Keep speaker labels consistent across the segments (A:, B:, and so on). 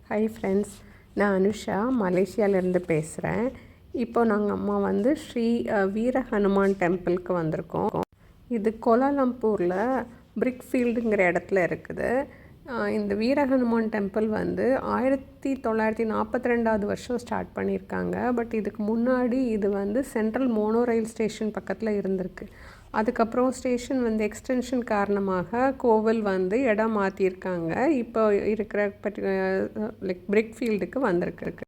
A: Hi friends, நான் அனுஷா மலேசியாவிலேருந்து பேசுகிறேன். இப்போ நாங்கள் அம்மா வந்து ஸ்ரீ வீர ஹனுமான் டெம்பிளுக்கு வந்திருக்கோம். இது கோலாலம்பூரில் பிரிக்ஃபீல்டுங்கிற இடத்துல இருக்குது. இந்த வீர ஹனுமான் டெம்பிள் வந்து 1942 வருஷம் ஸ்டார்ட் பண்ணியிருக்காங்க. பட் இதுக்கு முன்னாடி இது வந்து சென்ட்ரல் மோனோ ரயில் ஸ்டேஷன் பக்கத்தில் இருந்திருக்கு. அதுக்கப்புறம் ஸ்டேஷன் வந்து எக்ஸ்டென்ஷன் காரணமாக கோவில் வந்து இடம் மாற்றியிருக்காங்க. இப்போ இருக்கிற பிரிக்ஃபீல்டுக்கு வந்திருக்கு.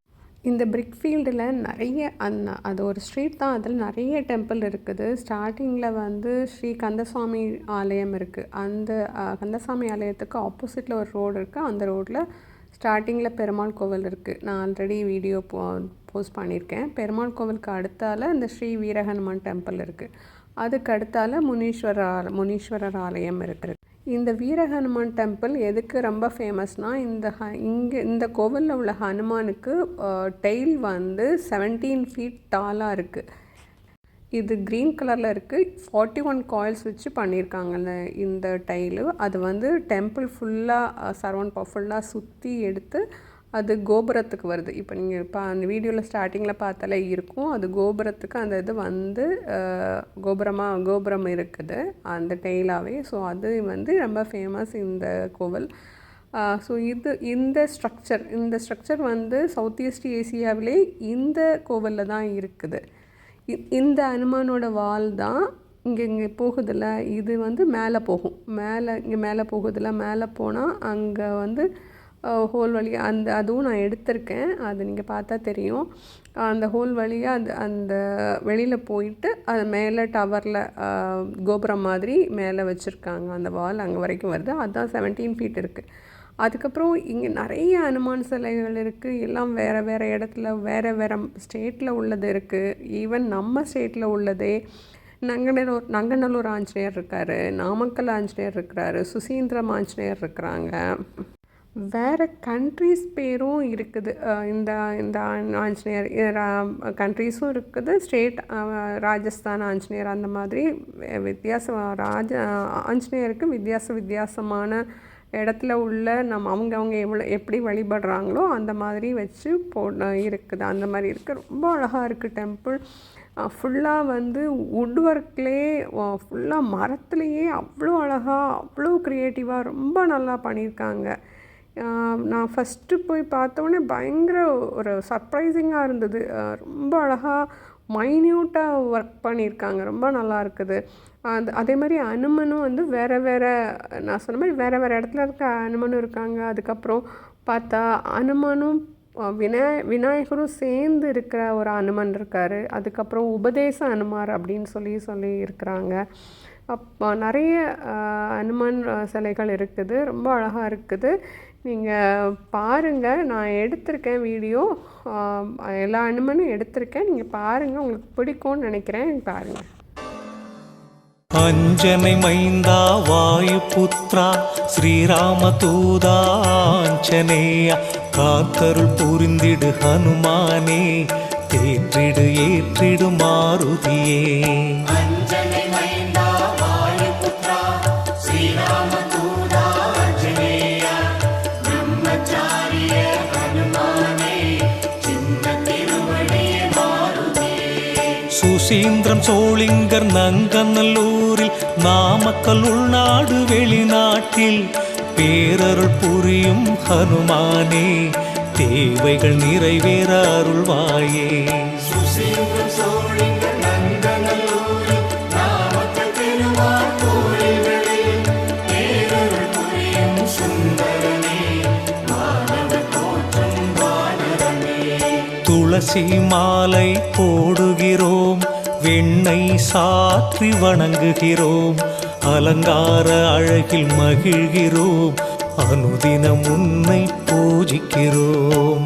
A: இந்த பிரிக்ஃபீல்டில் நிறைய அது ஒரு ஸ்ட்ரீட் தான், அதில் நிறைய டெம்பிள் இருக்குது. ஸ்டார்டிங்கில் வந்து ஸ்ரீ கந்தசாமி ஆலயம் இருக்குது. அந்த கந்தசாமி ஆலயத்துக்கு ஆப்போசிட்டில் ஒரு ரோடு இருக்குது. அந்த ரோட்டில் ஸ்டார்டிங்கில் பெருமாள் கோவில் இருக்குது. நான் ஆல்ரெடி வீடியோ போஸ்ட் பண்ணியிருக்கேன். பெருமாள் கோவிலுக்கு அடுத்தால இந்த ஸ்ரீ வீரஹனுமான் டெம்பிள் இருக்குது. அதுக்கு அடுத்தால முனீஸ்வரர் ஆலயம் இருக்குது. இந்த வீரஹனுமான் டெம்பிள் எதுக்கு ரொம்ப ஃபேமஸ்னால், இந்த கோவிலில் உள்ள ஹனுமானுக்கு டெய்ல் வந்து 17 ஃபீட் டாலாக இருக்குது. இது க்ரீன் கலரில் இருக்குது. 41 காயில்ஸ் வச்சு பண்ணியிருக்காங்க இந்த டைலு. அது வந்து டெம்பிள் ஃபுல்லாக ஃபுல்லாக சுற்றி எடுத்து அது கோபுரத்துக்கு வருது. இப்போ நீங்கள் அந்த வீடியோவில் ஸ்டார்டிங்கில் பார்த்தாலே இருக்கும். அது கோபுரத்துக்கு அந்த இது வந்து கோபுரம் இருக்குது அந்த டெய்லாகவே. ஸோ அது வந்து ரொம்ப ஃபேமஸ் இந்த கோவில். ஸோ இந்த ஸ்ட்ரக்சர் வந்து சவுத் ஈஸ்ட் ஏசியாவிலே இந்த கோவிலில் தான் இருக்குது. இந்த அனுமானோட வால் தான் இங்கே போகுதில்ல, இது வந்து மேலே போகும். மேலே போகுதில்ல, மேலே போனால் அங்கே வந்து ஹோல் வழியாக அதுவும் நான் எடுத்திருக்கேன். அது நீங்கள் பார்த்தா தெரியும். அந்த ஹோல் வழியாக அந்த வெளியில் போயிட்டு அது மேலே டவரில் கோபுரம் மாதிரி மேலே வச்சுருக்காங்க. அந்த வால் அங்கே வரைக்கும் வருது. அதுதான் 17 ஃபீட் இருக்குது. அதுக்கப்புறம் இங்கே நிறைய அனுமான் சிலைகள் இருக்குது. எல்லாம் வேறு இடத்துல வேறு ஸ்டேட்டில் உள்ளது இருக்குது. ஈவன் நம்ம ஸ்டேட்டில் உள்ளதே நங்கநல்லூர் ஆஞ்சநேயர் இருக்கார், நாமக்கல் ஆஞ்சநேயர் இருக்கிறாரு, சுசீந்திரம் ஆஞ்சநேயர் இருக்கிறாங்க. வேறு கண்ட்ரீஸ் பேரும் இருக்குது. இந்த ஆஞ்சநேயர் கண்ட்ரீஸும் இருக்குது. ஸ்டேட் ராஜஸ்தான் ஆஞ்சநேயர் அந்த மாதிரி ஆஞ்சநேயருக்கு வித்தியாசமான இடத்துல உள்ள அவங்க எப்படி வழிபடுறாங்களோ அந்த மாதிரி வச்சு இருக்குது. அந்த மாதிரி இருக்குது. ரொம்ப அழகாக இருக்குது டெம்பிள். ஃபுல்லாக வந்து வுட் ஒர்க்லேயே, ஃபுல்லாக மரத்துலேயே அவ்வளோ அழகாக, அவ்வளோ க்ரியேட்டிவாக ரொம்ப நல்லா பண்ணியிருக்காங்க. நான் ஃபஸ்ட்டு போய் பார்த்தோன்னே பயங்கர ஒரு சர்ப்ரைசிங்காக இருந்தது. ரொம்ப அழகாக மைன்யூட்டாக ஒர்க் பண்ணியிருக்காங்க. ரொம்ப நல்லா இருக்குது. அதே மாதிரி அனுமனும் வந்து நான் சொன்ன மாதிரி வேறு இடத்துல இருக்க அனுமனும் இருக்காங்க. அதுக்கப்புறம் பார்த்தா அனுமனும் விநாயகரும் சேர்ந்து இருக்கிற ஒரு அனுமன் இருக்கார். அதுக்கப்புறம் உபதேச அனுமார் அப்படின்னு சொல்லி இருக்கிறாங்க. நிறைய அனுமன் சிலைகள் இருக்குது. ரொம்ப அழகாக இருக்குது. நீங்கள் பாருங்கள், நான் எடுத்திருக்கேன் வீடியோ. எல்லா அனுமனும் எடுத்திருக்கேன். நீங்கள் பாருங்கள், உங்களுக்கு பிடிக்கும்னு நினைக்கிறேன். பாருங்கள்.
B: அஞ்சனை மைந்தா வாயு புத்ரா ஸ்ரீராம தூதாஞ்சனேயா, காத்தருள் புரிந்திடு ஹனுமானே, ஏற்றிடு மாருதியே. சுசீந்திரம் சோளிங்கர் நங்கநல்லூரில், நாமக்கல் உள்நாடு வெளிநாட்டில் பேரருள் புரியும் ஹனுமானே, தேவைகள் நிறைவேற அருள்வாயே. சுசீந்திரம் சோளிங்கர் நங்கநல்லூரில், நாமக்கல் பெருமாள் கோயில்களில் பேரருள் புரியும் சுந்தரனே, மாணவர் போற்றும் வானரனே. துளசி மாலை போடுகிறோம், வெண்ணெய் சாற்றி வணங்குகிறோம், அலங்கார அழகில் மகிழ்கிறோம், அனுதினம் உன்னை பூஜிக்கிறோம்.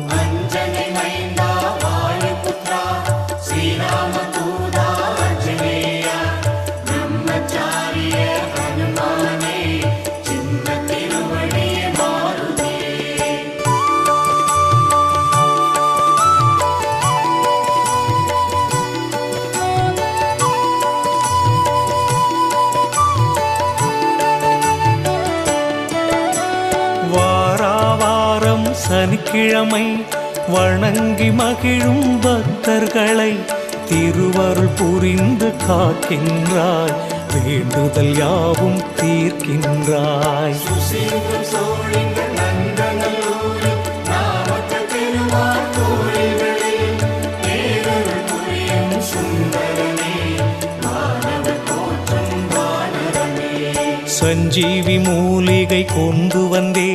B: வார வாரம் சனிக்கிழமை வணங்கி மகிழும் பக்தர்களை திருவருள் புரிந்து காக்கின்றாய், வேண்டுதல் யாவும் தீர்க்கின்றாய். சஞ்சீவி மூலிகை கொண்டு வந்தே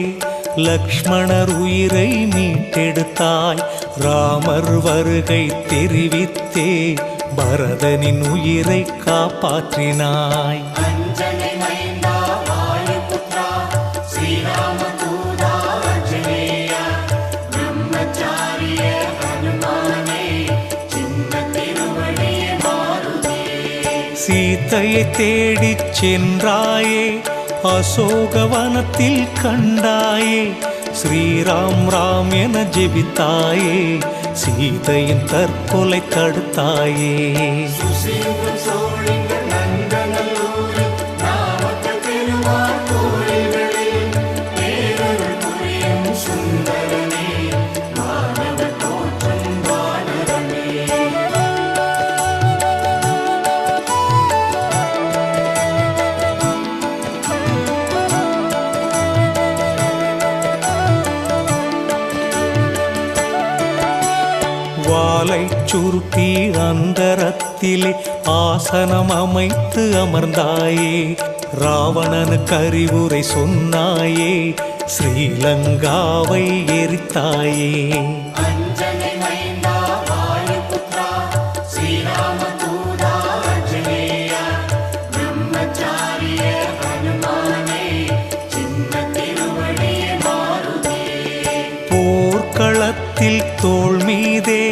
B: லக்ஷ்மணர் உயிரை மீட்டெடுத்தாய், ராமர் வருகை தெரிவித்தே பரதனின் உயிரை காப்பாற்றினாய். சீதையை தேடிச் சென்றாயே, அசோகவனத்தில் கண்டாயே, ஸ்ரீராம் ராம் என ஜெபித்தாயே, சீதையின் தற்கொலை தடுத்தாயே. வாலை சுருட்டி அந்தரத்திலே ஆசனம் அமைத்து அமர்ந்தாயே, ராவணனுக்கு அறிவுரை சொன்னாயே, ஸ்ரீலங்காவை எரித்தாயே. போர்க்களத்தில் தோள் மீதே